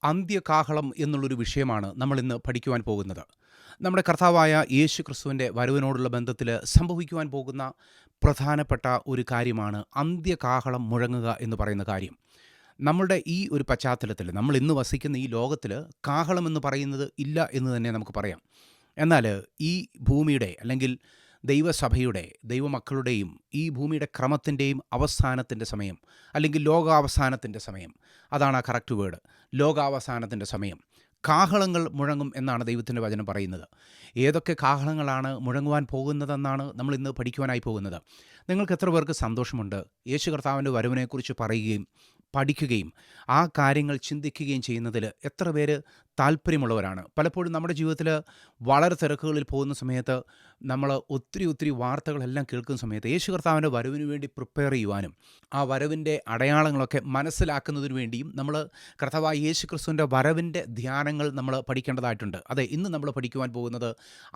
അന്ത്യകാഹളം എന്നുള്ളൊരു വിഷയമാണ് നമ്മളിന്ന് പഠിക്കുവാൻ പോകുന്നത്. നമ്മുടെ കർത്താവായ യേശു ക്രിസ്തുവിൻ്റെ വരവിനോടുള്ള ബന്ധത്തിൽ സംഭവിക്കുവാൻ പോകുന്ന പ്രധാനപ്പെട്ട ഒരു കാര്യമാണ് അന്ത്യകാഹളം മുഴങ്ങുക എന്ന് പറയുന്ന കാര്യം. നമ്മളുടെ ഈ ഒരു പശ്ചാത്തലത്തിൽ നമ്മൾ ഇന്ന് വസിക്കുന്ന ഈ ലോകത്തിൽ കാഹളം എന്ന് പറയുന്നത് ഇല്ല എന്ന് തന്നെ നമുക്ക് പറയാം. എന്നാൽ ഈ ഭൂമിയുടെ അല്ലെങ്കിൽ ദൈവസഭയുടെ ദൈവമക്കളുടെയും ഈ ഭൂമിയുടെ ക്രമത്തിൻ്റെയും അവസാനത്തിൻ്റെ സമയം, അല്ലെങ്കിൽ ലോകാവസാനത്തിൻ്റെ സമയം, അതാണ് ആ കറക്റ്റ് വേർഡ്. ലോകാവസാനത്തിൻ്റെ സമയം കാഹളങ്ങൾ മുഴങ്ങും എന്നാണ് ദൈവത്തിൻ്റെ വചനം പറയുന്നത്. ഏതൊക്കെ കാഹളങ്ങളാണ് മുഴങ്ങുവാൻ പോകുന്നതെന്നാണ് നമ്മൾ ഇന്ന് പഠിക്കുവാനായി പോകുന്നത്. നിങ്ങൾക്ക് എത്ര പേർക്ക് സന്തോഷമുണ്ട് യേശു കർത്താവിൻ്റെ വരവിനെക്കുറിച്ച് പറയുകയും പഠിക്കുകയും ആ കാര്യങ്ങൾ ചിന്തിക്കുകയും ചെയ്യുന്നതിൽ എത്ര പേര് താല്പര്യമുള്ളവരാണ്? പലപ്പോഴും നമ്മുടെ ജീവിതത്തിൽ വളരെ തിരക്കുകളിൽ പോകുന്ന സമയത്ത് നമ്മൾ ഒത്തിരി വാർത്തകളെല്ലാം കേൾക്കുന്ന സമയത്ത് യേശു കർത്താവിൻ്റെ വരവിന് വേണ്ടി പ്രിപ്പയർ ചെയ്യുവാനും ആ വരവിൻ്റെ അടയാളങ്ങളൊക്കെ മനസ്സിലാക്കുന്നതിന് വേണ്ടിയും നമ്മൾ കർത്താവായ യേശു ക്രിസ്തുവിൻ്റെ വരവിൻ്റെ ധ്യാനങ്ങൾ നമ്മൾ പഠിക്കേണ്ടതായിട്ടുണ്ട്. അതെ, ഇന്ന് നമ്മൾ പഠിക്കുവാൻ പോകുന്നത്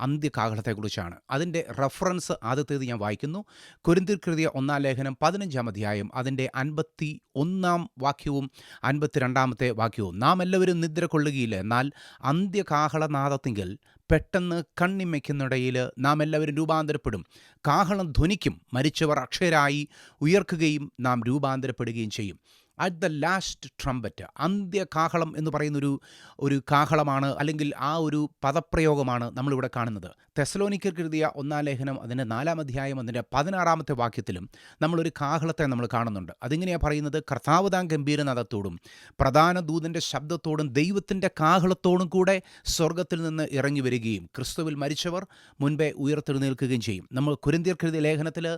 അന്ത്യകാഹളത്തെക്കുറിച്ചാണ്. അതിൻ്റെ റെഫറൻസ് ആദ്യത്തേത് ഞാൻ വായിക്കുന്നു. കൊരിന്ത്യർക്കെഴുതിയ 1 ലേഖനം 15 അധ്യായം അതിൻ്റെ 51 വാക്യവും 52 വാക്യവും. നാം എല്ലാവരും നിദ്ര കൊള്ളുകയില്ല, എന്നാൽ അന്ത്യകാഹളനാദത്തിങ്കൽ പെട്ടെന്ന് കണ്ണിമയ്ക്കുന്നിടയിൽ നാം എല്ലാവരും രൂപാന്തരപ്പെടും. കാഹളം ധ്വനിക്കും, മരിച്ചവർ അക്ഷയരായി ഉയർക്കുകയും നാം രൂപാന്തരപ്പെടുകയും ചെയ്യും. അറ്റ് ദ ലാസ്റ്റ് ട്രംപറ്റ്, അന്ത്യകാഹളം എന്ന് പറയുന്നൊരു കാഹളമാണ്, അല്ലെങ്കിൽ ആ ഒരു പദപ്രയോഗമാണ് നമ്മളിവിടെ കാണുന്നത്. തെസ്സലോനിക്കർക്കെഴുതിയ 1 ലേഖനം അതിൻ്റെ 4 അധ്യായം അതിൻ്റെ 16 വാക്യത്തിലും നമ്മളൊരു കാഹളത്തെ നമ്മൾ കാണുന്നുണ്ട്. അതിങ്ങനെയാണ് പറയുന്നത്: കർത്താവ് താൻ ഗംഭീരനാദത്തോടും പ്രധാന ദൂതൻ്റെ ശബ്ദത്തോടും ദൈവത്തിൻ്റെ കാഹളത്തോടും കൂടെ സ്വർഗത്തിൽ നിന്ന് ഇറങ്ങി വരികയും ക്രിസ്തുവിൽ മരിച്ചവർ മുൻപേ ഉയർത്തെഴുന്നേൽക്കുകയും ചെയ്യും. നമ്മൾ കൊരിന്ത്യർക്കെഴുതിയ ലേഖനത്തിൽ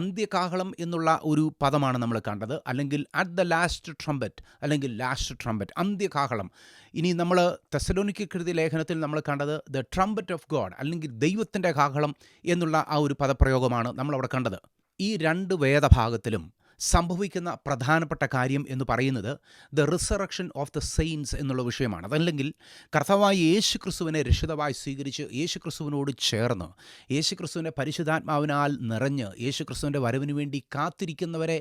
അന്ത്യകാഹളം എന്നുള്ള ഒരു പദമാണ് നമ്മൾ കണ്ടത്, അല്ലെങ്കിൽ അറ്റ് ദ ലാസ്റ്റ് ട്രംപറ്റ്, അല്ലെങ്കിൽ ലാസ്റ്റ് ട്രംപറ്റ്, അന്ത്യകാഹളം. ഇനി നമ്മൾ തെസ്സലോനിക്കർക്കെഴുതിയ ലേഖനത്തിൽ നമ്മൾ കണ്ടത് ദ ട്രംപറ്റ് ഓഫ് ഗോഡ്, അല്ലെങ്കിൽ ദൈവത്തിൻ്റെ കാഹളം എന്നുള്ള ആ ഒരു പദപ്രയോഗമാണ് നമ്മളവിടെ കണ്ടത്. ഈ രണ്ട് വേദഭാഗത്തിലും സംഭവിക്കുന്ന പ്രധാനപ്പെട്ട കാര്യം എന്ന് പറയുന്നത് the resurrection of the saints എന്നുള്ള വിഷയമാണ്. അതല്ലെങ്കിൽ കർത്താവായ യേശു ക്രിസ്തുവിനെ രക്ഷിതാവായി സ്വീകരിച്ച് യേശു ക്രിസ്തുവിനോട് ചേർന്ന് യേശു ക്രിസ്തുവിൻ്റെ പരിശുദ്ധാത്മാവിനാൽ നിറഞ്ഞ് യേശു ക്രിസ്തുവിൻ്റെ വരവിന് വേണ്ടി കാത്തിരിക്കുന്നവരെ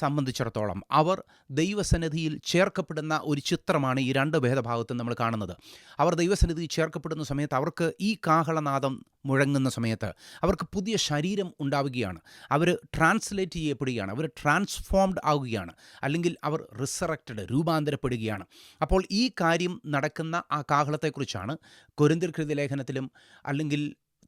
സംബന്ധിച്ചിടത്തോളം അവർ ദൈവസന്നിധിയിൽ ചേർക്കപ്പെടുന്ന ഒരു ചിത്രമാണ് ഈ രണ്ട് ഭേദഭാഗത്തും നമ്മൾ കാണുന്നത്. അവർ ദൈവസന്നിധിയിൽ ചേർക്കപ്പെടുന്ന സമയത്ത് അവർക്ക് ഈ കാഹളനാദം മുഴങ്ങുന്ന സമയത്ത് അവർക്ക് പുതിയ ശരീരം ഉണ്ടാവുകയാണ്. അവർ ട്രാൻസ്ലേറ്റ് ചെയ്യപ്പെടുകയാണ്, അവർ ട്രാൻസ്ഫോംഡ് ആവുകയാണ്, അല്ലെങ്കിൽ അവർ റിസറക്റ്റഡ്, രൂപാന്തരപ്പെടുകയാണ്. അപ്പോൾ ഈ കാര്യം നടക്കുന്ന ആ കാഹളത്തെക്കുറിച്ചാണ് കൊരിന്ത്യർക്കെഴുതിയ ലേഖനത്തിലും അല്ലെങ്കിൽ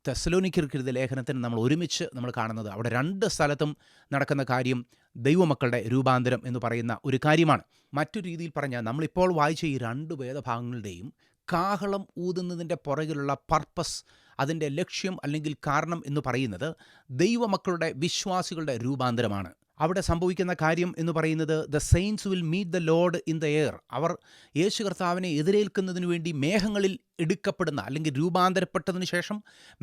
തെസ്സലോനിക്കർക്കെഴുതിയ ലേഖനത്തിലും നമ്മൾ ഒരുമിച്ച് കാണുന്നത്. അവിടെ രണ്ട് സ്ഥലത്തും നടക്കുന്ന കാര്യം ദൈവമക്കളുടെ രൂപാന്തരം എന്ന് പറയുന്ന ഒരു കാര്യമാണ്. മറ്റു രീതിയിൽ പറഞ്ഞാൽ നമ്മളിപ്പോൾ വായിച്ച ഈ രണ്ട് വേദഭാഗങ്ങളുടെയും കാഹളം ഊതുന്നതിൻ്റെ പുറകിലുള്ള പർപ്പസ്, അതിൻ്റെ ലക്ഷ്യം അല്ലെങ്കിൽ കാരണം എന്ന് പറയുന്നത് ദൈവമക്കളുടെ വിശ്വാസികളുടെ രൂപാന്തരമാണ്. അവിടെ സംഭവിക്കുന്ന കാര്യം എന്ന് പറയുന്നത് the saints will meet the lord in the air. അവർ യേശു കർത്താവിനെ എതിരേൽക്കുന്നതിന് വേണ്ടി മേഘങ്ങളിൽ എടുക്കപ്പെടുന്ന, അല്ലെങ്കിൽ രൂപാന്തരപ്പെട്ടതിന് ശേഷം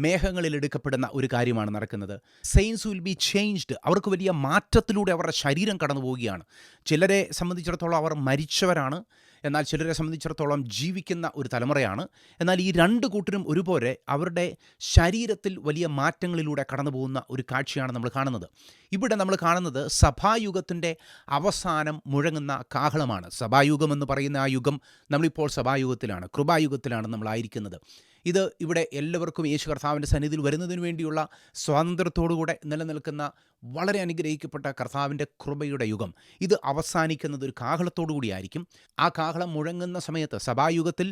മേഘങ്ങളിൽ എടുക്കപ്പെടുന്ന ഒരു കാര്യമാണ് നടക്കുന്നത്. Saints will be changed. അവർക്ക് വലിയ മാറ്റത്തിലൂടെ അവരുടെ ശരീരം കടന്നു പോവുകയാണ്. ചിലരെ സംബന്ധിച്ചിടത്തോളം അവർ മരിച്ചവരാണ്, എന്നാൽ ചിലരെ സംബന്ധിച്ചിടത്തോളം ജീവിക്കുന്ന ഒരു തലമുറയാണ്. എന്നാൽ ഈ രണ്ട് കൂട്ടരും ഒരുപോലെ അവരുടെ ശരീരത്തിൽ വലിയ മാറ്റങ്ങളിലൂടെ കടന്നു പോകുന്ന ഒരു കാഴ്ചയാണ് നമ്മൾ കാണുന്നത്. ഇവിടെ നമ്മൾ കാണുന്നത് സഭായുഗത്തിൻ്റെ അവസാനം മുഴങ്ങുന്ന കാഹളമാണ്. സഭായുഗം എന്ന് പറയുന്ന ആ യുഗം, നമ്മളിപ്പോൾ സഭായുഗത്തിലാണ്, കൃപായുഗത്തിലാണ് നമ്മളായിരിക്കുന്നത്. ഇത് ഇവിടെ എല്ലാവർക്കും യേശു കർത്താവിൻ്റെ സന്നിധിയിൽ വരുന്നതിന് വേണ്ടിയുള്ള സ്വാതന്ത്ര്യത്തോടുകൂടെ നിലനിൽക്കുന്ന വളരെ അനുഗ്രഹിക്കപ്പെട്ട കർത്താവിൻ്റെ കൃപയുടെ യുഗം. ഇത് അവസാനിക്കുന്നത് ഒരു കാഹളത്തോടു കൂടിയായിരിക്കും. ആ കാഹളം മുഴങ്ങുന്ന സമയത്ത് സഭായുഗത്തിൽ,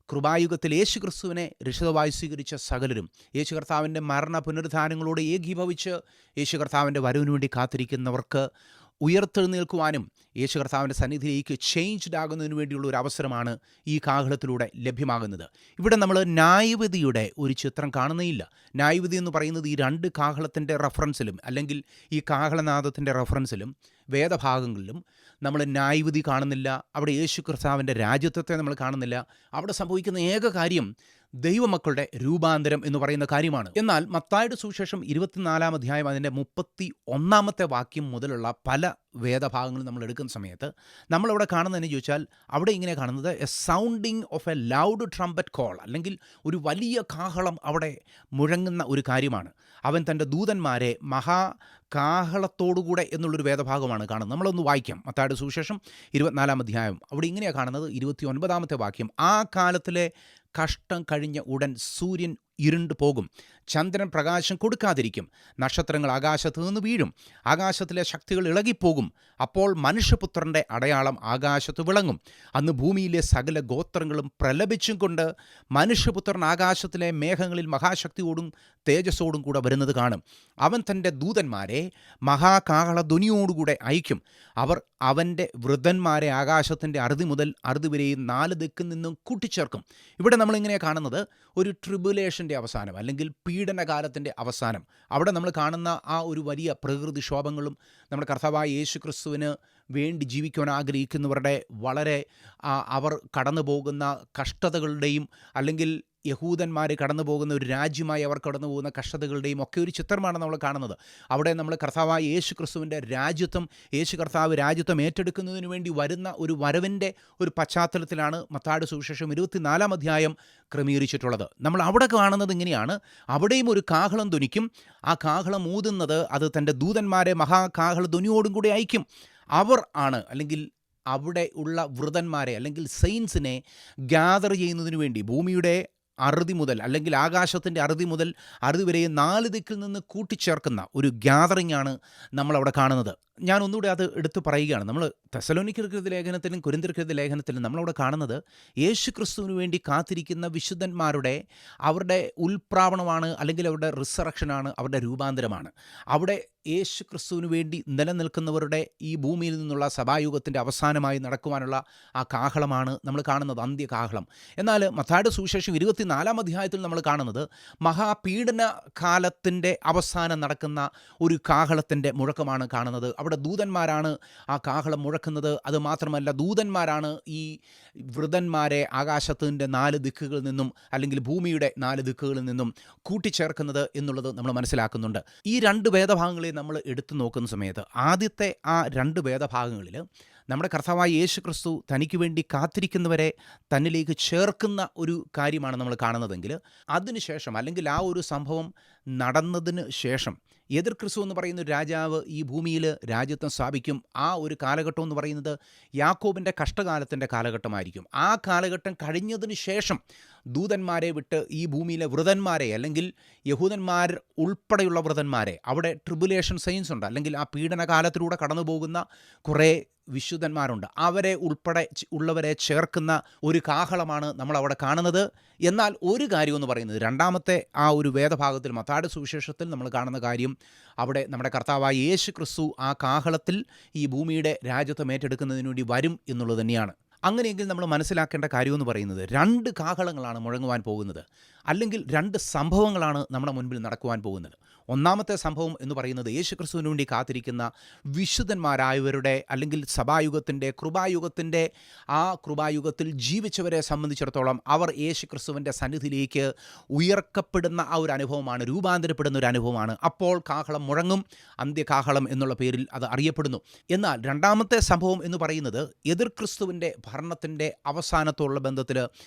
കൃപായുഗത്തിൽ യേശു ക്രിസ്തുവിനെ രക്ഷിതാവായി സ്വീകരിച്ച സകലരും യേശു കർത്താവിൻ്റെ മരണ പുനരുദ്ധാനങ്ങളോട് ഏകീഭവിച്ച് യേശു കർത്താവിൻ്റെ വരവിന് വേണ്ടി കാത്തിരിക്കുന്നവർക്ക് ഉയർത്തെഴുന്നേൽക്കുവാനും യേശു കർത്താവിൻ്റെ സന്നിധിയിലേക്ക് ചേഞ്ച്ഡ് ആകുന്നതിന് വേണ്ടിയുള്ള ഒരു അവസരമാണ് ഈ കാഹളത്തിലൂടെ ലഭ്യമാകുന്നത്. ഇവിടെ നമ്മൾ ന്യായവിധിയുടെ ഒരു ചിത്രം കാണുന്നേയില്ല. ന്യായവിധി എന്ന് പറയുന്നത് ഈ രണ്ട് കാഹളത്തിൻ്റെ റെഫറൻസിലും, അല്ലെങ്കിൽ ഈ കാഹളനാദത്തിൻ്റെ റെഫറൻസിലും വേദഭാഗങ്ങളിലും നമ്മൾ ന്യായവിധി കാണുന്നില്ല. അവിടെ യേശു കർത്താവിൻ്റെ രാജ്യത്വത്തെ നമ്മൾ കാണുന്നില്ല. അവിടെ സംഭവിക്കുന്ന ഏക കാര്യം ദൈവമക്കളുടെ രൂപാന്തരം എന്ന് പറയുന്ന കാര്യമാണ്. എന്നാൽ മത്തായിയുടെ സുവിശേഷം 24 അധ്യായം അതിൻ്റെ 31 വാക്യം മുതലുള്ള പല വേദഭാഗങ്ങളും നമ്മൾ എടുക്കുന്ന സമയത്ത് നമ്മളവിടെ കാണുന്നതെന്ന് ചോദിച്ചാൽ, അവിടെ ഇങ്ങനെ കാണുന്നത് A sounding of A loud trumpet call, അല്ലെങ്കിൽ ഒരു വലിയ കാഹളം അവിടെ മുഴങ്ങുന്ന ഒരു കാര്യമാണ്. അവൻ തൻ്റെ ദൂതന്മാരെ കാഹളത്തോടുകൂടെ എന്നുള്ളൊരു വേദഭാഗമാണ് കാണുന്നത്. നമ്മളൊന്ന് വായിക്കാം. മത്തായിയുടെ സുവിശേഷം 24 അധ്യായം അവിടെ ഇങ്ങനെയാണ് കാണുന്നത്. 29 വാക്യം, ആ കാലത്തിലെ കഷ്ടം കഴിഞ്ഞ ഉടൻ സൂര്യൻ ഇരുണ്ടു പോകും, ചന്ദ്രൻ പ്രകാശം കൊടുക്കാതിരിക്കും, നക്ഷത്രങ്ങൾ ആകാശത്ത് നിന്ന് വീഴും, ആകാശത്തിലെ ശക്തികൾ ഇളകിപ്പോകും. അപ്പോൾ മനുഷ്യപുത്രൻ്റെ അടയാളം ആകാശത്ത് വിളങ്ങും. അന്ന് ഭൂമിയിലെ സകല ഗോത്രങ്ങളും പ്രലപിച്ചും കൊണ്ട് മനുഷ്യപുത്രൻ ആകാശത്തിലെ മേഘങ്ങളിൽ മഹാശക്തിയോടും തേജസ്സോടും കൂടെ വരുന്നത് കാണും. അവൻ തൻ്റെ ദൂതന്മാരെ മഹാകാഹളധ്വനിയോടുകൂടെ അയക്കും. അവർ അവൻ്റെ വൃദ്ധന്മാരെ ആകാശത്തിൻ്റെ അറുതി മുതൽ അറുതി വരെയും 4 ദിക്കിൽ നിന്നും കൂട്ടിച്ചേർക്കും. ഇവിടെ നമ്മളിങ്ങനെ കാണുന്നത് ഒരു ട്രിബുലേഷൻ്റെ അവസാനം, അല്ലെങ്കിൽ പീഡനകാലത്തിൻ്റെ അവസാനം. അവിടെ നമ്മൾ കാണുന്ന ആ ഒരു വലിയ പ്രകൃതിക്ഷോഭങ്ങളും നമ്മുടെ കർത്താവായ യേശു ക്രിസ്തുവിന് വേണ്ടി ജീവിക്കുവാൻ ആഗ്രഹിക്കുന്നവരുടെ വളരെ അവർ കടന്നു പോകുന്ന കഷ്ടതകളുടെയും, അല്ലെങ്കിൽ യഹൂദന്മാർ കടന്നു പോകുന്ന ഒരു രാജ്യമായി അവർ കടന്നു പോകുന്ന കഷ്ടതകളുടെയും ഒക്കെ ഒരു ചിത്രമാണ് നമ്മൾ കാണുന്നത്. അവിടെ നമ്മൾ കർത്താവായ യേശു ക്രിസ്തുവിൻ്റെ രാജ്യത്വം, യേശു കർത്താവ് രാജ്യത്വം ഏറ്റെടുക്കുന്നതിന് വേണ്ടി വരുന്ന ഒരു വരവിൻ്റെ ഒരു പശ്ചാത്തലത്തിലാണ് മത്തായിയുടെ സുവിശേഷം 24 അധ്യായം ക്രമീകരിച്ചിട്ടുള്ളത്. നമ്മൾ അവിടെ കാണുന്നത് ഇങ്ങനെയാണ്. അവിടെയും ഒരു കാഹളം ധ്വനിക്കും. ആ കാഹളം ഊതുന്നത് അത് തൻ്റെ ദൂതന്മാരെ മഹാകാഹളധ്വനിയോടും കൂടി അയക്കും. അവർ ആണ്, അല്ലെങ്കിൽ അവിടെ ഉള്ള വൃതന്മാരെ, അല്ലെങ്കിൽ സെയിൻസിനെ ഗ്യാദർ ചെയ്യുന്നതിന് വേണ്ടി ഭൂമിയുടെ അറുതി മുതൽ, അല്ലെങ്കിൽ ആകാശത്തിൻ്റെ അറുതി മുതൽ അറുതി വരെ 4 ദിക്കിൽ നിന്ന് കൂട്ടിച്ചേർക്കുന്ന ഒരു ഗ്യാതറിംഗ് ആണ് നമ്മളവിടെ കാണുന്നത്. ഞാൻ ഒന്നുകൂടി അത് എടുത്ത് പറയുകയാണ്. നമ്മൾ തെസ്സലോനിക്കർക്ക് ലേഖനത്തിലും കൊരിന്ത്യർക്ക് ലേഖനത്തിലും നമ്മളവിടെ കാണുന്നത് യേശു ക്രിസ്തുവിന് വേണ്ടി കാത്തിരിക്കുന്ന വിശുദ്ധന്മാരുടെ അവരുടെ ഉൽപ്രാവണമാണ്, അല്ലെങ്കിൽ അവരുടെ റിസറക്ഷനാണ്, അവരുടെ രൂപാന്തരമാണ്. അവിടെ യേശു ക്രിസ്തുവിന് വേണ്ടി നിലനിൽക്കുന്നവരുടെ ഈ ഭൂമിയിൽ നിന്നുള്ള സഭായുഗത്തിൻ്റെ അവസാനമായി നടക്കുവാനുള്ള ആ കാഹളമാണ് നമ്മൾ കാണുന്നത്, അന്ത്യകാഹളം. എന്നാൽ മത്തായിയുടെ സുവിശേഷം 24 അധ്യായത്തിൽ നമ്മൾ കാണുന്നത് മഹാപീഡന കാലത്തിൻ്റെ അവസാനം നടക്കുന്ന ഒരു കാഹളത്തിൻ്റെ മുഴക്കമാണ് കാണുന്നത്. അവിടെ ദൂതന്മാരാണ് ആ കാഹളം മുഴക്കുന്നത്. അതുമാത്രമല്ല, ദൂതന്മാരാണ് ഈ വൃതന്മാരെ ആകാശത്തിൻ്റെ 4 ദിക്കുകളിൽ നിന്നും, അല്ലെങ്കിൽ ഭൂമിയുടെ 4 ദിക്കുകളിൽ നിന്നും കൂട്ടിച്ചേർക്കുന്നത് എന്നുള്ളത് നമ്മൾ മനസ്സിലാക്കുന്നുണ്ട്. ഈ 2 വേദഭാഗങ്ങളെ നമ്മൾ എടുത്തു നോക്കുന്ന സമയത്ത് ആദ്യത്തെ ആ 2 വേദഭാഗങ്ങളിൽ നമ്മുടെ കർത്താവായ യേശു ക്രിസ്തു തനിക്ക് വേണ്ടി കാത്തിരിക്കുന്നവരെ തന്നിലേക്ക് ചേർക്കുന്ന ഒരു കാര്യമാണ് നമ്മൾ കാണുന്നതെങ്കിൽ, അതിനുശേഷം, അല്ലെങ്കിൽ ആ ഒരു സംഭവം നടന്നതിന് ശേഷം എതിർ ക്രിസ്തു എന്ന് പറയുന്ന ഒരു രാജാവ് ഈ ഭൂമിയിൽ രാജ്യത്വം സ്ഥാപിക്കും. ആ ഒരു കാലഘട്ടം എന്ന് പറയുന്നത് യാക്കോബിൻ്റെ കഷ്ടകാലത്തിൻ്റെ കാലഘട്ടമായിരിക്കും. ആ കാലഘട്ടം കഴിഞ്ഞതിന് ശേഷം ദൂതന്മാരെ വിട്ട് ഈ ഭൂമിയിലെ വൃതന്മാരെ, അല്ലെങ്കിൽ യഹൂദന്മാർ ഉൾപ്പെടെയുള്ള വൃതന്മാരെ, അവിടെ ട്രിബുലേഷൻ സൈൻസ് ഉണ്ട്, അല്ലെങ്കിൽ ആ പീഡനകാലത്തിലൂടെ കടന്നു പോകുന്ന കുറേ വിശുദ്ധന്മാരുണ്ട്, അവരെ ഉൾപ്പെടെ ഉള്ളവരെ ചേർക്കുന്ന ഒരു കാഹളമാണ് നമ്മളവിടെ കാണുന്നത്. എന്നാൽ ഒരു കാര്യമെന്ന് പറയുന്നത്, രണ്ടാമത്തെ ആ ഒരു വേദഭാഗത്തിൽ മത്തായിയുടെ സുവിശേഷത്തിൽ നമ്മൾ കാണുന്ന കാര്യം, അവിടെ നമ്മുടെ കർത്താവായ യേശു ക്രിസ്തു ആ കാഹളത്തിൽ ഈ ഭൂമിയുടെ രാജ്യത്വം ഏറ്റെടുക്കുന്നതിന് വേണ്ടി വരും എന്നുള്ളത് തന്നെയാണ്. അങ്ങനെയെങ്കിൽ നമ്മൾ മനസ്സിലാക്കേണ്ട കാര്യമെന്ന് പറയുന്നത് 2 കാഹളങ്ങളാണ് മുഴങ്ങുവാൻ പോകുന്നത്, അല്ലെങ്കിൽ 2 സംഭവങ്ങളാണ് നമ്മുടെ മുൻപിൽ നടക്കുവാൻ പോകുന്നത്. ഒന്നാമത്തെ സംഭവം എന്ന് പറയുന്നത് യേശു ക്രിസ്തുവിന് വേണ്ടി കാത്തിരിക്കുന്ന വിശുദ്ധന്മാരായവരുടെ, അല്ലെങ്കിൽ സഭായുഗത്തിൻ്റെ, കൃപായുഗത്തിൻ്റെ, ആ കൃപായുഗത്തിൽ ജീവിച്ചവരെ സംബന്ധിച്ചിടത്തോളം അവർ യേശു ക്രിസ്തുവിൻ്റെ സന്നിധിയിലേക്ക് ഉയർക്കപ്പെടുന്ന ആ ഒരു അനുഭവമാണ്, രൂപാന്തരപ്പെടുന്ന ഒരു അനുഭവമാണ്. അപ്പോൾ കാഹളം മുഴങ്ങും, അന്ത്യകാഹളം എന്നുള്ള പേരിൽ അത് അറിയപ്പെടുന്നു. എന്നാൽ രണ്ടാമത്തെ സംഭവം എന്ന് പറയുന്നത് എതിർ ക്രിസ്തുവിൻ്റെ ഭരണത്തിൻ്റെ അവസാനത്തോടുള്ള ബന്ധത്തിൽ,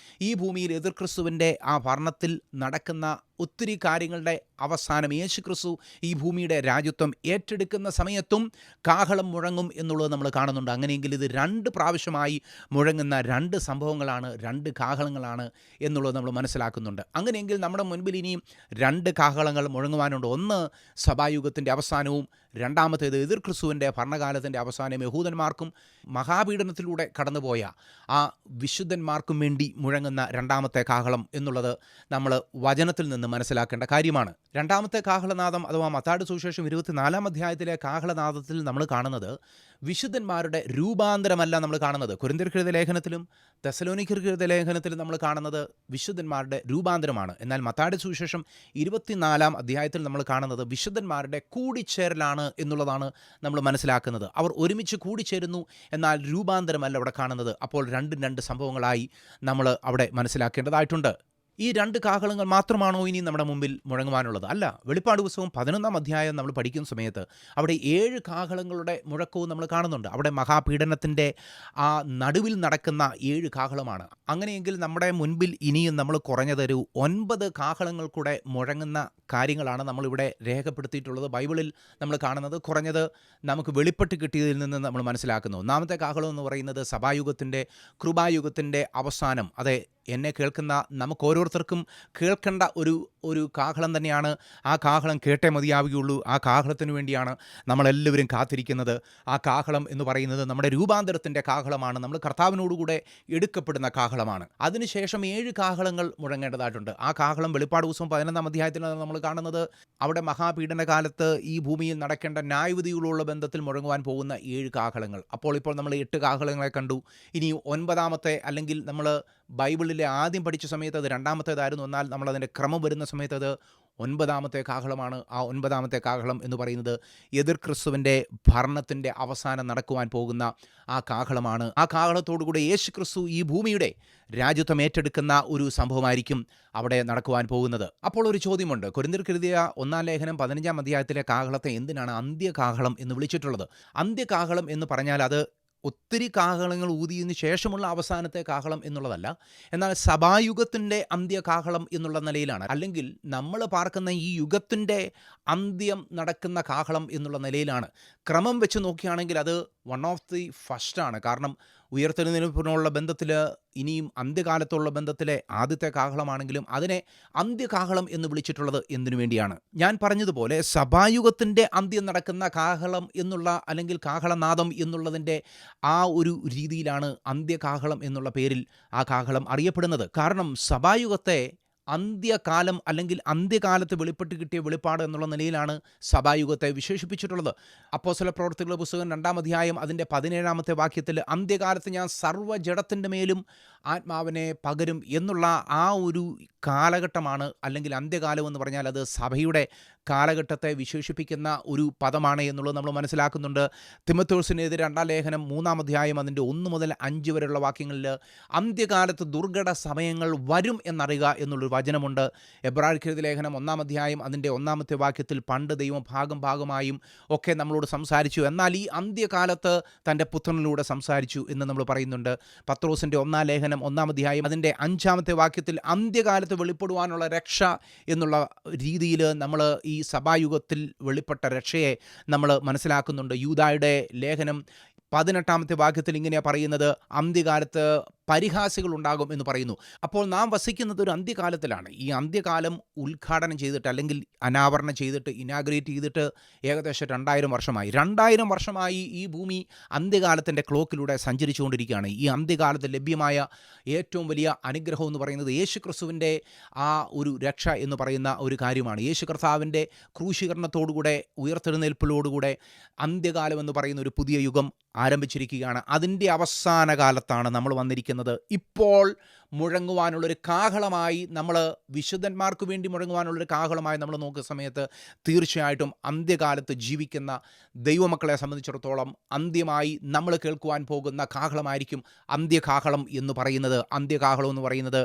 ഈ ഭൂമിയിൽ എതിർ ക്രിസ്തുവിൻ്റെ ആ ഭരണത്തിൽ നടക്കുന്ന ഒത്തിരി കാര്യങ്ങളുടെ അവസാനം യേശു ക്രിസ്തു ഈ ഭൂമിയുടെ രാജ്യത്വം ഏറ്റെടുക്കുന്ന സമയത്തും കാഹളം മുഴങ്ങും എന്നുള്ളത് നമ്മൾ കാണുന്നുണ്ട്. അങ്ങനെയെങ്കിൽ ഇത് 2 പ്രാവശ്യമായി മുഴങ്ങുന്ന 2 സംഭവങ്ങളാണ്, 2 കാഹളങ്ങളാണ് എന്നുള്ളത് നമ്മൾ മനസ്സിലാക്കുന്നുണ്ട്. അങ്ങനെയെങ്കിൽ നമ്മുടെ മുൻപിൽ ഇനിയും 2 കാഹളങ്ങൾ മുഴങ്ങുവാനുണ്ട്. ഒന്ന് സഭായുഗത്തിൻ്റെ അവസാനവും, രണ്ടാമത്തേത് എതിർ ക്രിസ്തുവിൻ്റെ ഭരണകാലത്തിൻ്റെ അവസാനം യഹൂദന്മാർക്കും മഹാപീഡനത്തിലൂടെ കടന്നുപോയ ആ വിശുദ്ധന്മാർക്കും വേണ്ടി മുഴങ്ങുന്ന രണ്ടാമത്തെ കാഹളം എന്നുള്ളത് നമ്മൾ വചനത്തിൽ നിന്ന് മനസ്സിലാക്കേണ്ട കാര്യമാണ്. രണ്ടാമത്തെ കാഹളനാദം, അഥവാ മത്തായിയുടെ സുവിശേഷം 24 അധ്യായത്തിലെ കാഹളനാദത്തിൽ നമ്മൾ കാണുന്നത് വിശുദ്ധന്മാരുടെ രൂപാന്തരമല്ല നമ്മൾ കാണുന്നത്. കൊരിന്ത്യർക്ക് ലേഖനത്തിലും തെസ്സലോനിക്കർക്ക് ലേഖനത്തിലും നമ്മൾ കാണുന്നത് വിശുദ്ധന്മാരുടെ രൂപാന്തരമാണ്. എന്നാൽ മത്തായിയുടെ സുവിശേഷം 24 അധ്യായത്തിൽ നമ്മൾ കാണുന്നത് വിശുദ്ധന്മാരുടെ കൂടിച്ചേരലാണ് എന്നുള്ളതാണ് നമ്മൾ മനസ്സിലാക്കുന്നത്. അവർ ഒരുമിച്ച് കൂടിച്ചേരുന്നു, എന്നാൽ രൂപാന്തരമല്ല അവിടെ കാണുന്നത്. അപ്പോൾ 2 സംഭവങ്ങളായി നമ്മൾ അവിടെ മനസ്സിലാക്കേണ്ടതായിട്ടുണ്ട്. ഈ 2 കാഹളങ്ങൾ മാത്രമാണോ ഇനി നമ്മുടെ മുമ്പിൽ മുഴങ്ങുവാനുള്ളത്? അല്ല. വെളിപ്പാട് പുസ്തകം 11-ാം അധ്യായം നമ്മൾ പഠിക്കുന്ന സമയത്ത് അവിടെ 7 കാഹളങ്ങളുടെ മുഴക്കവും നമ്മൾ കാണുന്നുണ്ട്. അവിടെ മഹാപീഡനത്തിൻ്റെ ആ നടുവിൽ നടക്കുന്ന 7 കാഹളമാണ്. അങ്ങനെയെങ്കിൽ നമ്മുടെ മുൻപിൽ ഇനിയും നമ്മൾ കുറഞ്ഞത് ഒരു 9 കാഹളങ്ങൾ കൂടെ മുഴങ്ങുന്ന കാര്യങ്ങളാണ് നമ്മളിവിടെ രേഖപ്പെടുത്തിയിട്ടുള്ളത്. ബൈബിളിൽ നമ്മൾ കാണുന്നത് കുറഞ്ഞത് നമുക്ക് വെളിപ്പെട്ട് കിട്ടിയതിൽ നിന്ന് നമ്മൾ മനസ്സിലാക്കുന്നു. ഒന്നാമത്തെ കാഹളം എന്ന് പറയുന്നത് സഭായുഗത്തിൻ്റെ കൃപായുഗത്തിൻ്റെ അവസാനം. അതെ, എന്നെ കേൾക്കുന്ന നമുക്ക് ഓരോരുത്തർക്കും കേൾക്കേണ്ട ഒരു കാഹളം തന്നെയാണ്. ആ കാഹളം കേട്ടേ മതിയാവുകയുള്ളൂ. ആ കാഹളത്തിന് വേണ്ടിയാണ് നമ്മളെല്ലാവരും കാത്തിരിക്കുന്നത്. ആ കാഹളം എന്ന് പറയുന്നത് നമ്മുടെ രൂപാന്തരത്തിൻ്റെ കാഹളമാണ്. നമ്മൾ കർത്താവിനോടുകൂടെ എടുക്കപ്പെടുന്ന കാഹളമാണ്. അതിനുശേഷം 7 കാഹളങ്ങൾ മുഴങ്ങേണ്ടതായിട്ടുണ്ട്. ആ കാഹളം വെളിപ്പാട് പുസ്തകം 11-ാം അധ്യായത്തിലാണ് നമ്മൾ കാണുന്നത്. അവിടെ മഹാപീഡന കാലത്ത് ഈ ഭൂമിയിൽ നടക്കേണ്ട ന്യായവിധികളുള്ള ബന്ധത്തിൽ മുഴങ്ങുവാൻ പോകുന്ന 7 കാഹളങ്ങൾ. ഇപ്പോൾ നമ്മൾ 8 കാഹളങ്ങളെ കണ്ടു. ഇനി 9-ാമത്തെ, അല്ലെങ്കിൽ നമ്മൾ ബൈബിളിലെ ആദ്യം പഠിച്ച സമയത്ത് അത് 2-ാമത്തേതായിരുന്നു. എന്നാൽ നമ്മളതിൻ്റെ ക്രമം വരുന്ന സമയത്ത് അത് 9-ാമത്തെ കാഹളമാണ്. ആ 9-ാമത്തെ കാഹളം എന്ന് പറയുന്നത് എതിർ ക്രിസ്തുവിൻ്റെ ഭരണത്തിൻ്റെ അവസാനം നടക്കുവാൻ പോകുന്ന ആ കാഹളമാണ്. ആ കാഹളത്തോടുകൂടി യേശു ക്രിസ്തു ഈ ഭൂമിയുടെ രാജ്യത്വം ഏറ്റെടുക്കുന്ന ഒരു സംഭവമായിരിക്കും അവിടെ നടക്കുവാൻ പോകുന്നത്. അപ്പോൾ ഒരു ചോദ്യമുണ്ട്. കൊരിന്ത്യർക്ക് എഴുതിയ 1-ാം ലേഖനം 15-ാം അധ്യായത്തിലെ കാഹളത്തെ എന്തിനാണ് അന്ത്യകാഹളം എന്ന് വിളിച്ചിട്ടുള്ളത്? അന്ത്യകാഹളം എന്ന് പറഞ്ഞാൽ അത് ഒത്തിരി കാഹളങ്ങൾ ഊതിയതിന് ശേഷമുള്ള അവസാനത്തെ കാഹളം എന്നുള്ളതല്ല. എന്നാൽ സഭായുഗത്തിൻ്റെ അന്ത്യകാഹളം എന്നുള്ള നിലയിലാണ്. അല്ലെങ്കിൽ നമ്മൾ പാർക്കുന്ന ഈ യുഗത്തിൻ്റെ അന്ത്യം നടക്കുന്ന കാഹളം എന്നുള്ള നിലയിലാണ്. ക്രമം വെച്ച് നോക്കുകയാണെങ്കിൽ അത് വൺ ഓഫ് ദി ഫസ്റ്റാണ്. കാരണം ഉയർത്തെഴുന്നേൽപ്പിനുള്ള ബന്ധത്തിൽ, ഇനിയും അന്ത്യകാലത്തുള്ള ബന്ധത്തിലെ ആദ്യത്തെ കാഹളമാണെങ്കിലും അതിനെ അന്ത്യകാഹളം എന്ന് വിളിച്ചിട്ടുള്ളത് എന്തിനു വേണ്ടിയാണ്? ഞാൻ പറഞ്ഞതുപോലെ സഭായുഗത്തിൻ്റെ അന്ത്യം നടക്കുന്ന കാഹളം എന്നുള്ള, അല്ലെങ്കിൽ കാഹളനാദം എന്നുള്ളതിൻ്റെ ആ ഒരു രീതിയിലാണ് അന്ത്യകാഹളം എന്നുള്ള പേരിൽ ആ കാഹളം അറിയപ്പെടുന്നത്. കാരണം സഭായുഗത്തെ അന്ത്യകാലം, അല്ലെങ്കിൽ അന്ത്യകാലത്ത് വെളിപ്പെട്ട് കിട്ടിയ വെളിപ്പാട് എന്നുള്ള നിലയിലാണ് സഭായുഗത്തെ വിശേഷിപ്പിച്ചിട്ടുള്ളത്. അപ്പോസ്തല പ്രവൃത്തികളുടെ പുസ്തകം 2-ാം അധ്യായം അതിൻ്റെ 17-ാമത്തെ വാക്യത്തിൽ അന്ത്യകാലത്ത് ഞാൻ സർവ്വജഡത്തിൻ്റെ മേലും ആത്മാവിനെ പകരും എന്നുള്ള ആ ഒരു കാലഘട്ടമാണ്. അല്ലെങ്കിൽ അന്ത്യകാലം എന്ന് പറഞ്ഞാൽ അത് സഭയുടെ കാലഘട്ടത്തെ വിശേഷിപ്പിക്കുന്ന ഒരു പദമാണ് എന്നുള്ളത് നമ്മൾ മനസ്സിലാക്കുന്നുണ്ട്. തിമോഥെയോസിനെതിരെ 2-ാം ലേഖനം 3-ാം അധ്യായം അതിൻ്റെ 1 മുതൽ 5 വരെയുള്ള വാക്യങ്ങളിൽ അന്ത്യകാലത്ത് ദുർഘട സമയങ്ങൾ വരും എന്നറിയുക എന്നുള്ളൊരു വചനമുണ്ട്. എബ്രായർക്കെഴുതിയ ലേഖനം 1-ാം അധ്യായം അതിൻ്റെ 1-ാമത്തെ വാക്യത്തിൽ പണ്ട് ദൈവം ഭാഗമായി ഒക്കെ നമ്മളോട് സംസാരിച്ചു, എന്നാൽ ഈ അന്ത്യകാലത്ത് തൻ്റെ പുത്രനിലൂടെ സംസാരിച്ചു എന്ന് നമ്മൾ പറയുന്നുണ്ട്. പത്രോസിൻ്റെ 1-ാം ലേഖനം 1-ാം അധ്യായം അതിൻ്റെ 5-ാമത്തെ വാക്യത്തിൽ അന്ത്യകാലത്ത് വെളിപ്പെടുവാനുള്ള രക്ഷ എന്നുള്ള രീതിയിൽ നമ്മൾ ഈ സഭായുഗത്തിൽ വെളിപ്പെട്ട രക്ഷയെ നമ്മൾ മനസ്സിലാക്കുന്നുണ്ട്. യൂദായുടെ ലേഖനം 18-ാമത്തെ വാക്യത്തിൽ ഇങ്ങനെയാണ് പറയുന്നത്, അന്ത്യകാലത്ത് പരിഹാസികൾ ഉണ്ടാകും എന്ന് പറയുന്നു. അപ്പോൾ നാം വസിക്കുന്നത് ഒരു അന്ത്യകാലത്തിലാണ്. ഈ അന്ത്യകാലം ഉദ്ഘാടനം ചെയ്തിട്ട്, അല്ലെങ്കിൽ അനാവരണം ചെയ്തിട്ട്, ഇനാഗ്രേറ്റ് ചെയ്തിട്ട് ഏകദേശം 2000 വർഷമായി. 2000 വർഷമായി ഈ ഭൂമി അന്ത്യകാലത്തിൻ്റെ ക്ലോക്കിലൂടെ സഞ്ചരിച്ചുകൊണ്ടിരിക്കുകയാണ്. ഈ അന്ത്യകാലത്ത് ലഭ്യമായ ഏറ്റവും വലിയ അനുഗ്രഹം എന്ന് പറയുന്നത് യേശു ക്രിസ്തുവിൻ്റെ ആ ഒരു രക്ഷ എന്ന് പറയുന്ന ഒരു കാര്യമാണ്. യേശു കർത്താവിൻ്റെ ക്രൂശീകരണത്തോടുകൂടെ, ഉയർത്തെഴുന്നേൽപ്പിലോടുകൂടെ അന്ത്യകാലം എന്ന് പറയുന്ന ഒരു പുതിയ യുഗം ആരംഭിച്ചിരിക്കുകയാണ്. അതിൻ്റെ അവസാന കാലത്താണ് നമ്മൾ വന്നിരിക്കുന്നത്. ഇപ്പോൾ മുഴങ്ങുവാനുള്ളൊരു കാഹളമായി, നമ്മൾ വിശുദ്ധന്മാർക്ക് വേണ്ടി മുഴങ്ങുവാനുള്ളൊരു കാഹളമായി നമ്മൾ നോക്കുന്ന സമയത്ത് തീർച്ചയായിട്ടും അന്ത്യകാലത്ത് ജീവിക്കുന്ന ദൈവമക്കളെ സംബന്ധിച്ചിടത്തോളം അന്ത്യമായി നമ്മൾ കേൾക്കുവാൻ പോകുന്ന കാഹളമായിരിക്കും അന്ത്യകാഹളം എന്ന് പറയുന്നത്. അന്ത്യകാഹളം എന്ന് പറയുന്നത്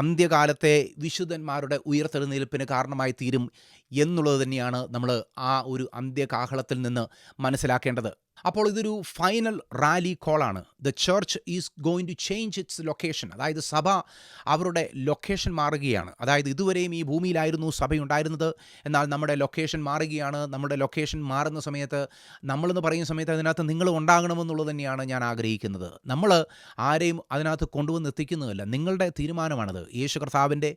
അന്ത്യകാലത്തെ വിശുദ്ധന്മാരുടെ ഉയർത്തെഴുന്നേൽപ്പിന് കാരണമായി തീരും എന്നുള്ളത് തന്നെയാണ് നമ്മൾ ആ ഒരു അന്ത്യകാഹളത്തിൽ നിന്ന് മനസ്സിലാക്കേണ്ടത്. അപ്പോൾ ഇതൊരു ഫൈനൽ റാലി കോളാണ്. The church is going to change its location. അതായത് സഭ അവരുടെ ലൊക്കേഷൻ മാറുകയാണ്. അതായത് ഇതുവരെയും ഈ ഭൂമിയിലായിരുന്നു സഭയുണ്ടായിരുന്നത്, എന്നാൽ നമ്മുടെ ലൊക്കേഷൻ മാറുകയാണ്. നമ്മുടെ ലൊക്കേഷൻ മാറുന്ന സമയത്ത്, നമ്മളെന്ന് പറയുന്ന സമയത്ത് അതിനകത്ത് നിങ്ങൾ ഉണ്ടാകണമെന്നുള്ളത് തന്നെയാണ് ഞാൻ ആഗ്രഹിക്കുന്നത്. നമ്മൾ ആരെയും അതിനകത്ത് കൊണ്ടുവന്ന് എത്തിക്കുന്നതല്ല, നിങ്ങളുടെ തീരുമാനമാണത്. യേശു കർത്താവിൻ്റെ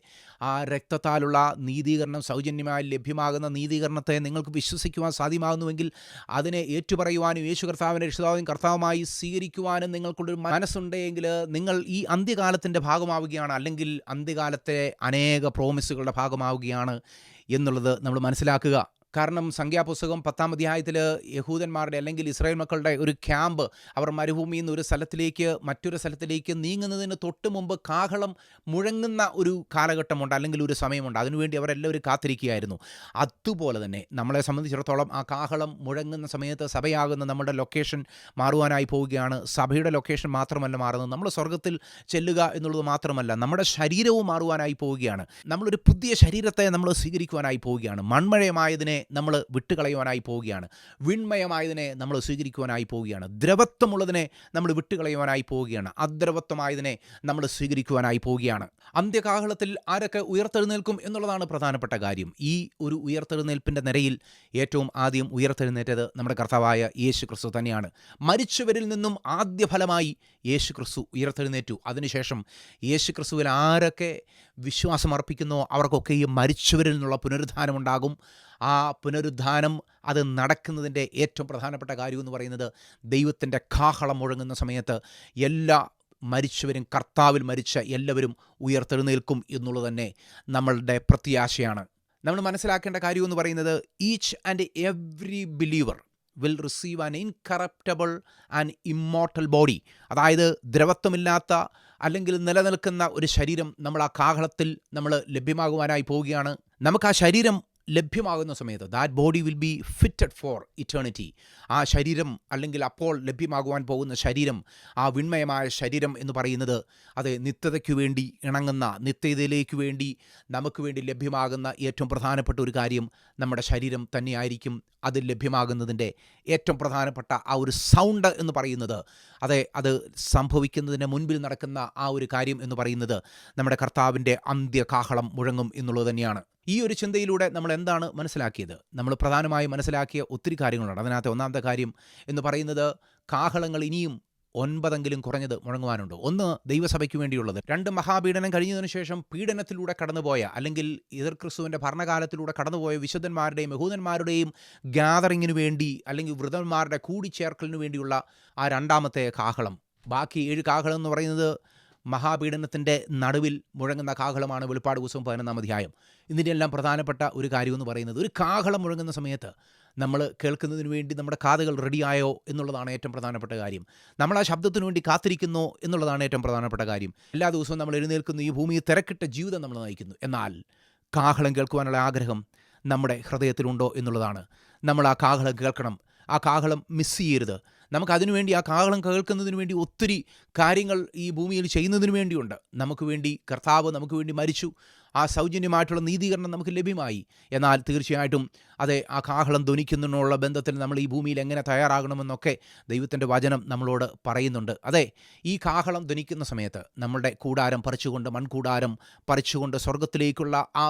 ആ രക്തത്താലുള്ള നീതീകരണം, സൗജന്യമായി ലഭ്യമാകുന്ന നീതീകരണത്തെ നിങ്ങൾക്ക് വിശ്വസിക്കുവാൻ സാധ്യമാകുന്നുവെങ്കിൽ അതിനെ ഏറ്റുപറയുവാനും യേശു കർത്താവിൻ്റെ രക്ഷിതാവും കർത്താവുമായി സ്വീകരിക്കുവാനും നിങ്ങൾക്കുള്ളൊരു മനസ്സുണ്ടെങ്കിൽ നിങ്ങൾ ഈ അന്ത്യകാലത്തിൻ്റെ ഭാഗമാവുകയാണ്, അല്ലെങ്കിൽ അന്ത്യകാലത്തെ അനേക പ്രോമിസുകളുടെ ഭാഗമാവുകയാണ് എന്നുള്ളത് നമ്മൾ മനസ്സിലാക്കുക. കാരണം സംഖ്യാപുസ്തകം 10-ാം അധ്യായത്തിൽ യഹൂദന്മാരുടെ അല്ലെങ്കിൽ ഇസ്രായേൽ മക്കളുടെ ഒരു ക്യാമ്പ് അവർ മരുഭൂമിയിൽ നിന്ന് ഒരു സ്ഥലത്തിലേക്ക് മറ്റൊരു സ്ഥലത്തിലേക്ക് നീങ്ങുന്നതിന് തൊട്ട് മുമ്പ് കാഹളം മുഴങ്ങുന്ന ഒരു കാലഘട്ടമുണ്ട്, അല്ലെങ്കിൽ ഒരു സമയമുണ്ട്. അതിനുവേണ്ടി അവരെല്ലാവരും കാത്തിരിക്കുകയായിരുന്നു. അതുപോലെ തന്നെ നമ്മളെ സംബന്ധിച്ചിടത്തോളം ആ കാഹളം മുഴങ്ങുന്ന സമയത്ത് സഭയാകുന്ന നമ്മുടെ ലൊക്കേഷൻ മാറുവാനായി പോവുകയാണ്. സഭയുടെ ലൊക്കേഷൻ മാത്രമല്ല മാറുന്നത്, നമ്മൾ സ്വർഗത്തിൽ ചെല്ലുക എന്നുള്ളത് മാത്രമല്ല, നമ്മുടെ ശരീരവും മാറുവാനായി പോവുകയാണ്. നമ്മളൊരു പുതിയ ശരീരത്തെ നമ്മൾ സ്വീകരിക്കുവാനായി പോവുകയാണ്. മൺമയമായതിനെ നമ്മൾ വിട്ടുകളയുവാനായി പോവുകയാണ്. വിൺമയമായതിനെ നമ്മൾ സ്വീകരിക്കുവാനായി പോവുകയാണ്. ദ്രവത്വമുള്ളതിനെ നമ്മൾ വിട്ടുകളയുവാനായി പോവുകയാണ്. അദ്രവത്വമായതിനെ നമ്മൾ സ്വീകരിക്കുവാനായി പോവുകയാണ്. അന്ത്യകാഹളത്തിൽ ആരൊക്കെ ഉയർത്തെഴുന്നേൽക്കും എന്നുള്ളതാണ് പ്രധാനപ്പെട്ട കാര്യം. ഈ ഒരു ഉയർത്തെഴുന്നേൽപ്പിൻ്റെ നിരയിൽ ഏറ്റവും ആദ്യം ഉയർത്തെഴുന്നേറ്റത് നമ്മുടെ കർത്താവായ യേശു ക്രിസ്തു തന്നെയാണ്. മരിച്ചവരിൽ നിന്നും ആദ്യ ഫലമായി യേശു ക്രിസ്തു ഉയർത്തെഴുന്നേറ്റു. അതിനുശേഷം യേശു ക്രിസ്തുവിൽ ആരൊക്കെ വിശ്വാസം അർപ്പിക്കുന്നോ അവർക്കൊക്കെ ഈ മരിച്ചവരിൽ നിന്നുള്ള പുനരുദ്ധാനമുണ്ടാകും. ആ പുനരുദ്ധാനം അത് നടക്കുന്നതിൻ്റെ ഏറ്റവും പ്രധാനപ്പെട്ട കാര്യമെന്ന് പറയുന്നത് ദൈവത്തിൻ്റെ കാഹളം മുഴങ്ങുന്ന സമയത്ത് എല്ലാ മരിച്ചവരും, കർത്താവിൽ മരിച്ച എല്ലാവരും ഉയർത്തെഴുന്നേൽക്കും എന്നുള്ളത് തന്നെ നമ്മളുടെ പ്രത്യാശയാണ്. നമ്മൾ മനസ്സിലാക്കേണ്ട കാര്യമെന്ന് പറയുന്നത് each and every believer will receive an incorruptible and immortal body. അതായത് ദ്രവത്വമില്ലാത്ത അല്ലെങ്കിൽ നിലനിൽക്കുന്ന ഒരു ശരീരം നമ്മൾ ആ കാഹളത്തിൽ നമ്മൾ ലഭ്യമാകുവാനായി പോവുകയാണ്. നമുക്ക് ആ ശരീരം ലഭ്യമാകുന്ന സമയത്ത് that body will be fitted four eternity. ആ ശരീരം അല്ലെങ്കിൽ അപ്പോൾ ലഭ്യമാകുവാൻ പോകുന്ന ശരീരം, ആ വിൺമയമായ ശരീരം എന്ന് പറയുന്നത് അത് നിത്യതയ്ക്കു വേണ്ടി ഇണങ്ങുന്ന, നിത്യതയിലേക്ക് വേണ്ടി നമുക്ക് വേണ്ടി ലഭ്യമാകുന്ന ഏറ്റവും പ്രധാനപ്പെട്ട ഒരു കാര്യം നമ്മുടെ ശരീരം തന്നെയായിരിക്കും. അത് ലഭ്യമാകുന്നതിൻ്റെ ഏറ്റവും പ്രധാനപ്പെട്ട ആ ഒരു സൗണ്ട് എന്ന് പറയുന്നത്, അത് സംഭവിക്കുന്നതിന് മുൻപിൽ നടക്കുന്ന ആ ഒരു കാര്യം എന്ന് പറയുന്നത് നമ്മുടെ കർത്താവിൻ്റെ അന്ത്യകാഹളം മുഴങ്ങും എന്നുള്ളത് തന്നെയാണ്. ഈ ഒരു ചിന്തയിലൂടെ നമ്മൾ എന്താണ് മനസ്സിലാക്കിയത്? നമ്മൾ പ്രധാനമായും മനസ്സിലാക്കിയ ഒത്തിരി കാര്യങ്ങളുണ്ട്. അതിനകത്ത് ഒന്നാമത്തെ കാര്യം എന്ന് പറയുന്നത് കാഹളങ്ങൾ ഇനിയും 9 കുറഞ്ഞത് മുഴങ്ങുവാനുണ്ട്. 1 ദൈവസഭയ്ക്ക് വേണ്ടിയുള്ളത്. 2 മഹാപീഡനം കഴിഞ്ഞതിനു ശേഷം പീഡനത്തിലൂടെ കടന്നുപോയ അല്ലെങ്കിൽ എതിർ ക്രിസ്തുവിൻ്റെ ഭരണകാലത്തിലൂടെ കടന്നുപോയ വിശുദ്ധന്മാരുടെയും യഹൂദന്മാരുടെയും ഗ്യാതറിങ്ങിന് വേണ്ടി അല്ലെങ്കിൽ വൃതന്മാരുടെ കൂടിച്ചേർക്കലിന് വേണ്ടിയുള്ള ആ 2ാമത്തെ കാഹളം. ബാക്കി 7 കാഹളം എന്ന് പറയുന്നത് മഹാപീഡനത്തിൻ്റെ നടുവിൽ മുഴങ്ങുന്ന കാഹളമാണ്. വെളിപ്പാട് പുസ്തകം 11-ാം അധ്യായം. ഇതിൻ്റെ എല്ലാം പ്രധാനപ്പെട്ട ഒരു കാര്യമെന്ന് പറയുന്നത് ഒരു കാഹളം മുഴങ്ങുന്ന സമയത്ത് നമ്മൾ കേൾക്കുന്നതിന് വേണ്ടി നമ്മുടെ കാതുകൾ റെഡിയായോ എന്നുള്ളതാണ് ഏറ്റവും പ്രധാനപ്പെട്ട കാര്യം. നമ്മൾ ആ ശബ്ദത്തിന് വേണ്ടി കാത്തിരിക്കുന്നോ എന്നുള്ളതാണ് ഏറ്റവും പ്രധാനപ്പെട്ട കാര്യം. എല്ലാ ദിവസവും നമ്മൾ എഴുന്നേൽക്കുന്നു, ഈ ഭൂമിയിൽ തിരക്കിട്ട ജീവിതം നമ്മൾ നയിക്കുന്നു. എന്നാൽ കാഹളം കേൾക്കുവാനുള്ള ആഗ്രഹം നമ്മുടെ ഹൃദയത്തിലുണ്ടോ എന്നുള്ളതാണ്. നമ്മൾ ആ കാഹളം കേൾക്കണം. ആ കാഹളം മിസ് ചെയ്യരുത്. നമുക്കതിനുവേണ്ടി ആ കാഹളം കേൾക്കുന്നതിന് വേണ്ടി ഒത്തിരി കാര്യങ്ങൾ ഈ ഭൂമിയിൽ ചെയ്യുന്നതിന് വേണ്ടിയുണ്ട്. നമുക്ക് വേണ്ടി കർത്താവ് നമുക്ക് വേണ്ടി മരിച്ചു. ആ സൗജന്യമായിട്ടുള്ള നീതീകരണം നമുക്ക് ലഭ്യമായി. എന്നാൽ തീർച്ചയായിട്ടും ആ കാഹളം ധ്വനിക്കുന്നതിനുള്ള ബന്ധത്തിൽ നമ്മൾ ഈ ഭൂമിയിൽ എങ്ങനെ തയ്യാറാകണമെന്നൊക്കെ ദൈവത്തിൻ്റെ വചനം നമ്മളോട് പറയുന്നുണ്ട്. ഈ കാഹളം ധ്വനിക്കുന്ന സമയത്ത് നമ്മുടെ കൂടാരം പറിച്ചുകൊണ്ട്, മൺകൂടാരം പറിച്ചുകൊണ്ട് സ്വർഗത്തിലേക്കുള്ള ആ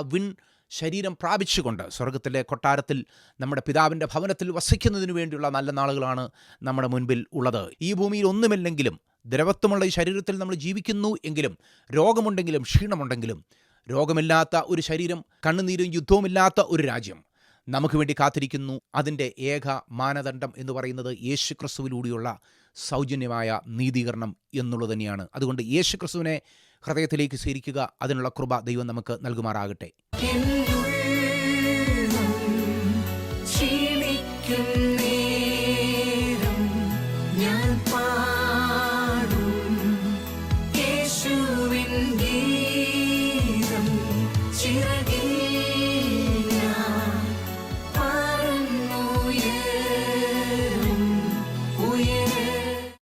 ശരീരം പ്രാപിച്ചുകൊണ്ട് സ്വർഗത്തിലെ കൊട്ടാരത്തിൽ നമ്മുടെ പിതാവിൻ്റെ ഭവനത്തിൽ വസിക്കുന്നതിന് വേണ്ടിയുള്ള നല്ല നാളുകളാണ് നമ്മുടെ മുൻപിൽ ഉള്ളത്. ഈ ഭൂമിയിൽ ഒന്നുമില്ലെങ്കിലും, ദ്രവത്വമുള്ള ഈ ശരീരത്തിൽ നമ്മൾ ജീവിക്കുന്നു എങ്കിലും, രോഗമുണ്ടെങ്കിലും ക്ഷീണമുണ്ടെങ്കിലും, രോഗമില്ലാത്ത ഒരു ശരീരം, കണ്ണുനീരും യുദ്ധവുമില്ലാത്ത ഒരു രാജ്യം നമുക്ക് വേണ്ടി കാത്തിരിക്കുന്നു. അതിൻ്റെ ഏക മാനദണ്ഡം എന്ന് പറയുന്നത് യേശു ക്രിസ്തുവിലൂടെയുള്ള സൗജന്യമായ നീതീകരണം എന്നുള്ളത് തന്നെയാണ്. അതുകൊണ്ട് യേശു ക്രിസ്തുവിനെ ഹൃദയത്തിലേക്ക് സ്വീകരിക്കുക. അതിനുള്ള കൃപ ദൈവം നമുക്ക് നൽകുമാറാകട്ടെ. ഞാൻ പാടും യേശുവിൻ ഗീതം.